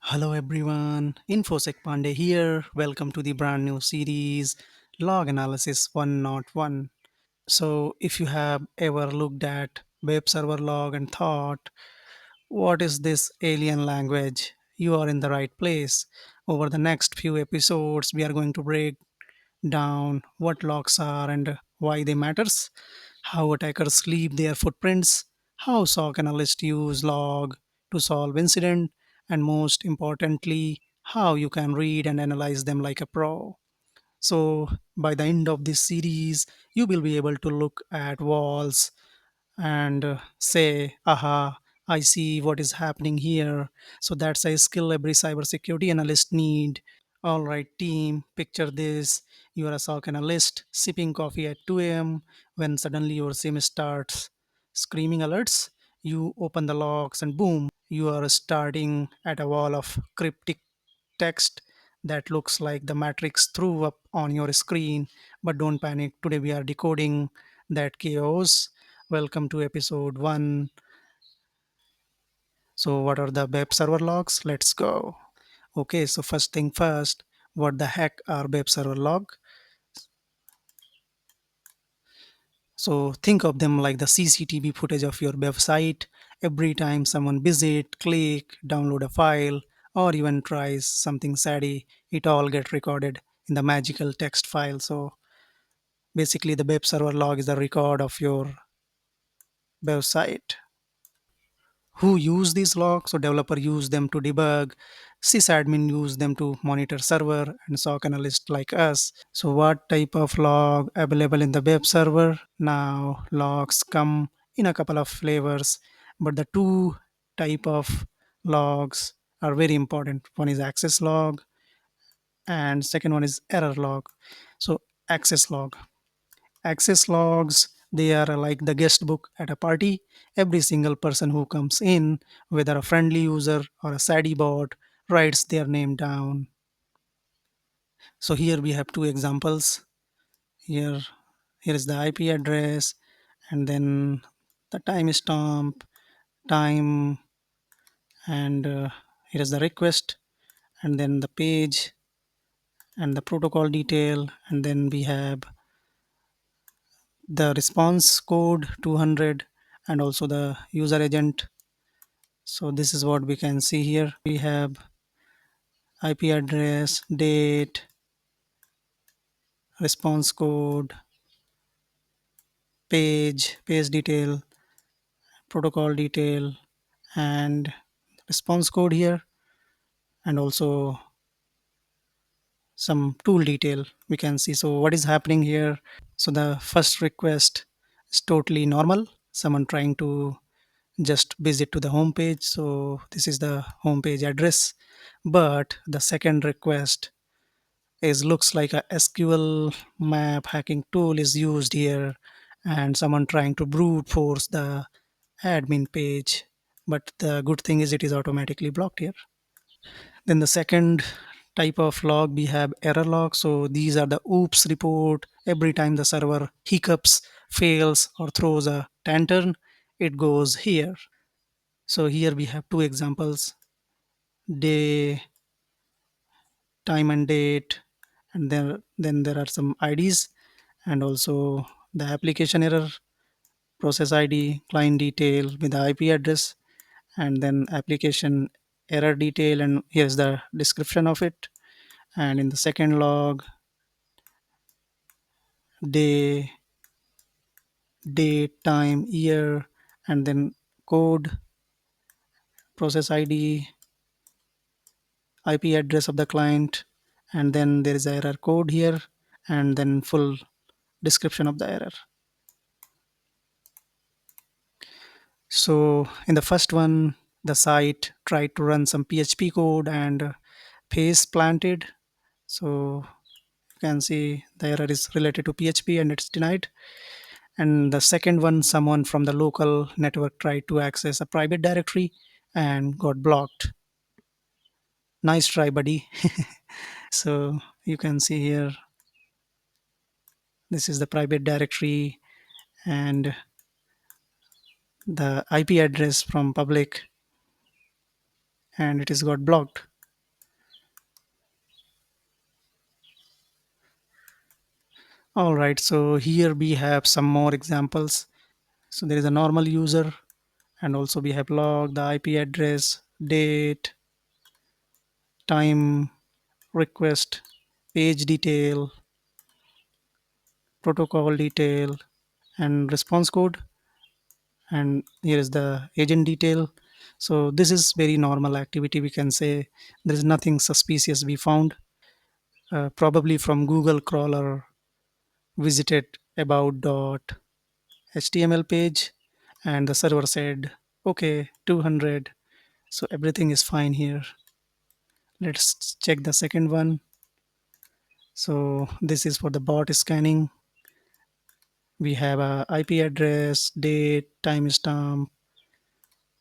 Hello everyone, Infosec Pandey here. Welcome to the brand new series Log Analysis 101. So, if you have ever looked at web server log and thought, what is this alien language? You are in the right place. Over the next few episodes, we are going to break down what logs are and why they matters, how attackers leave their footprints, how SOC analysts use log to solve incident, and most importantly, how you can read and analyze them like a pro. So by the end of this series, you will be able to look at walls and say, aha, I see what is happening here. So that's a skill every cybersecurity analyst need. All right, team, picture this. You are a SOC analyst sipping coffee at 2 a.m. when suddenly your SIM starts screaming alerts. You open the logs and boom, you are starting at a wall of cryptic text that looks like the matrix threw up on your screen. But don't panic, today we are decoding that chaos. Welcome to episode 1. So, what are the web server logs? Let's go. Okay, so first thing first, what the heck are web server log? So think of them like the CCTV footage of your website. Every time someone visit, click, download a file, or even tries something saddy, it all get recorded in the magical text file. So basically the web server log is the record of your website. Who use these logs? So developer use them to debug, sysadmin use them to monitor server, and SOC analyst like us. So what type of log available in the web server? Now logs come in a couple of flavors, but the two type of logs are very important. One is access log and second one is error log. So access log. Access logs, they are like the guest book at a party. Every single person who comes in, whether a friendly user or a saddy bot, writes their name down. So here we have two examples. Here, here is the IP address, and then the timestamp, time, and here is the request, and then the page, and the protocol detail, and then we have the response code 200, and also the user agent. So this is what we can see here. We have IP address, date, response code, page detail, protocol detail, and response code here, and also some tool detail we can see. So what is happening here? So the first request is totally normal. Someone trying to just visit to the home page. So this is the home page address. But the second request is looks like a SQL map hacking tool is used here, and someone trying to brute force the admin page. But the good thing is it is automatically blocked here. Then the second type of log we have error log. So these are the oops report. Every time the server hiccups, fails, or throws a tantrum, it goes here. So here we have two examples: day, time and date, and then there are some IDs, and also the application error, process ID, client detail with the IP address, and then application error detail, and here's the description of it. And in the second log, day, date, time, year, and then code, process ID, IP address of the client, and then there is a error code here, and then full description of the error. So in the first one, the site tried to run some PHP code and face planted. So you can see the error is related to PHP and it's denied. And the second one, someone from the local network tried to access a private directory and got blocked. Nice try, buddy. So you can see here, this is the private directory and the IP address from public, and it is got blocked. All right, so here we have some more examples. So there is a normal user, and also we have log, the IP address, date, time, request, page detail, protocol detail, and response code. And here is the agent detail. So this is very normal activity. We can say there is nothing suspicious we found. Probably from Google crawler visited about.html page, and the server said, okay, 200. So everything is fine here. Let's check the second one. So this is for the bot scanning. We have a IP address, date, timestamp,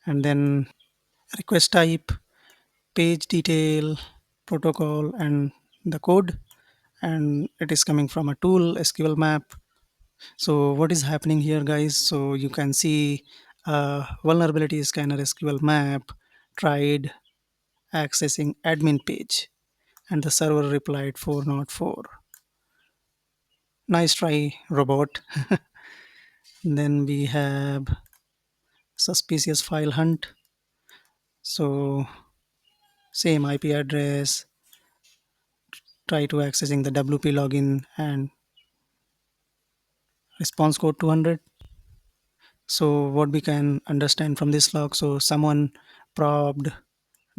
and then request type, page detail, protocol, and the code. And it is coming from a tool SQL map. So what is happening here, guys? So you can see vulnerability scanner SQL map tried accessing admin page, and the server replied 404. Nice try, robot. Then we have suspicious file hunt. So same IP address, try to accessing the WP login and response code 200. So what we can understand from this log, so someone probed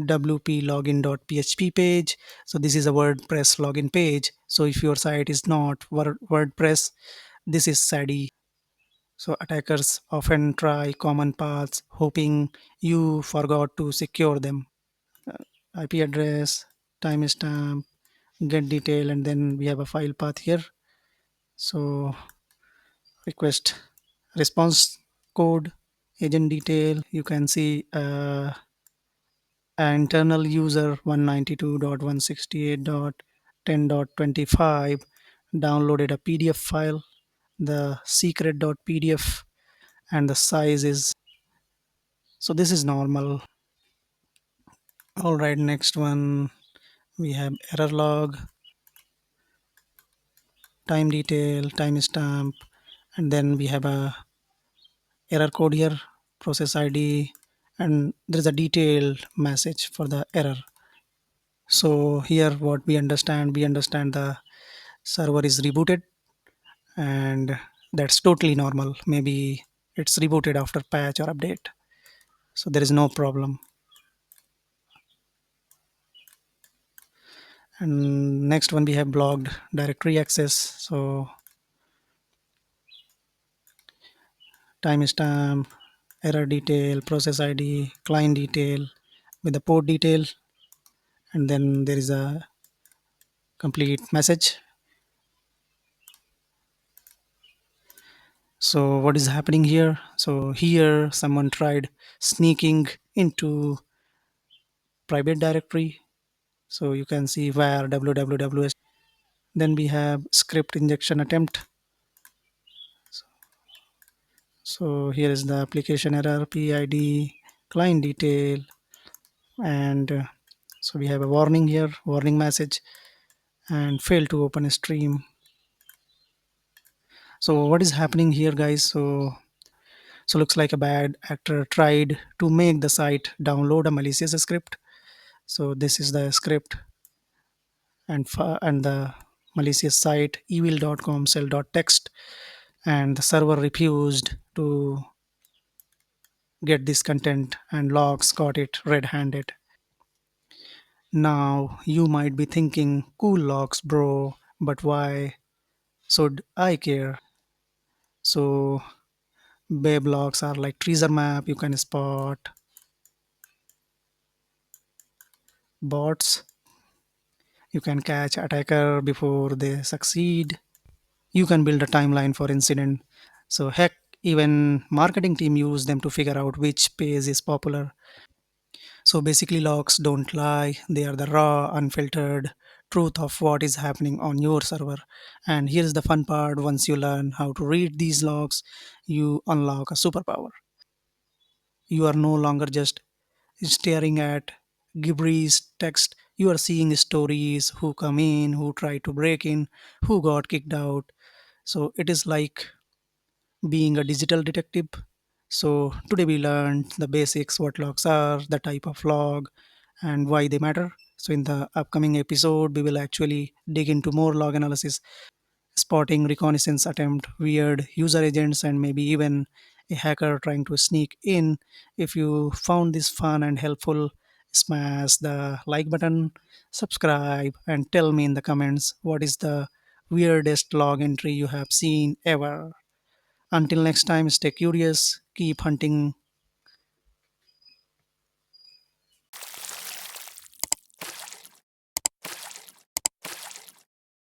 wp login.php page. So this is a WordPress login page. So if your site is not WordPress, this is SADI. So attackers often try common paths, hoping you forgot to secure them. IP address, timestamp, get detail, and then we have a file path here. So request response code, agent detail. You can see internal user 192.168.10.25 downloaded a PDF file, the secret.pdf, and the size is, so this is normal. All right, next one we have error log, time detail, timestamp, and then we have a error code here, process ID, and there is a detailed message for the error. So here what we understand the server is rebooted, and that's totally normal. Maybe it's rebooted after patch or update, so there is no problem. And next one we have blocked directory access. So timestamp, error detail, process ID, client detail with the port detail, and then there is a complete message. So what is happening here? So here someone tried sneaking into private directory. So you can see where www. Then we have script injection attempt. So here is the application error, PID, client detail, and so we have a warning here, warning message, and fail to open a stream. So what is happening here, guys? So looks like a bad actor tried to make the site download a malicious script. So this is the script, and the malicious site evil.com cell.txt, and the server refused to get this content, and logs got it red-handed. Now you might be thinking, cool logs, bro, but why should I care? So web logs are like treasure map. You can spot bots. You can catch attacker before they succeed. You can build a timeline for incident. So heck, even marketing team use them to figure out which page is popular. So basically logs don't lie. They are the raw, unfiltered truth of what is happening on your server. And here's the fun part: once you learn how to read these logs, you unlock a superpower. You are no longer just staring at gibberish text. You are seeing stories, who come in, who try to break in, who got kicked out. So it is like being a digital detective. So today we learned the basics, what logs are, the type of log, and why they matter. So in the upcoming episode, we will actually dig into more log analysis, spotting reconnaissance attempt, weird user agents, and maybe even a hacker trying to sneak in. If you found this fun and helpful, smash the like button, subscribe, and tell me in the comments what is the weirdest log entry you have seen ever. Until next time, stay curious, keep hunting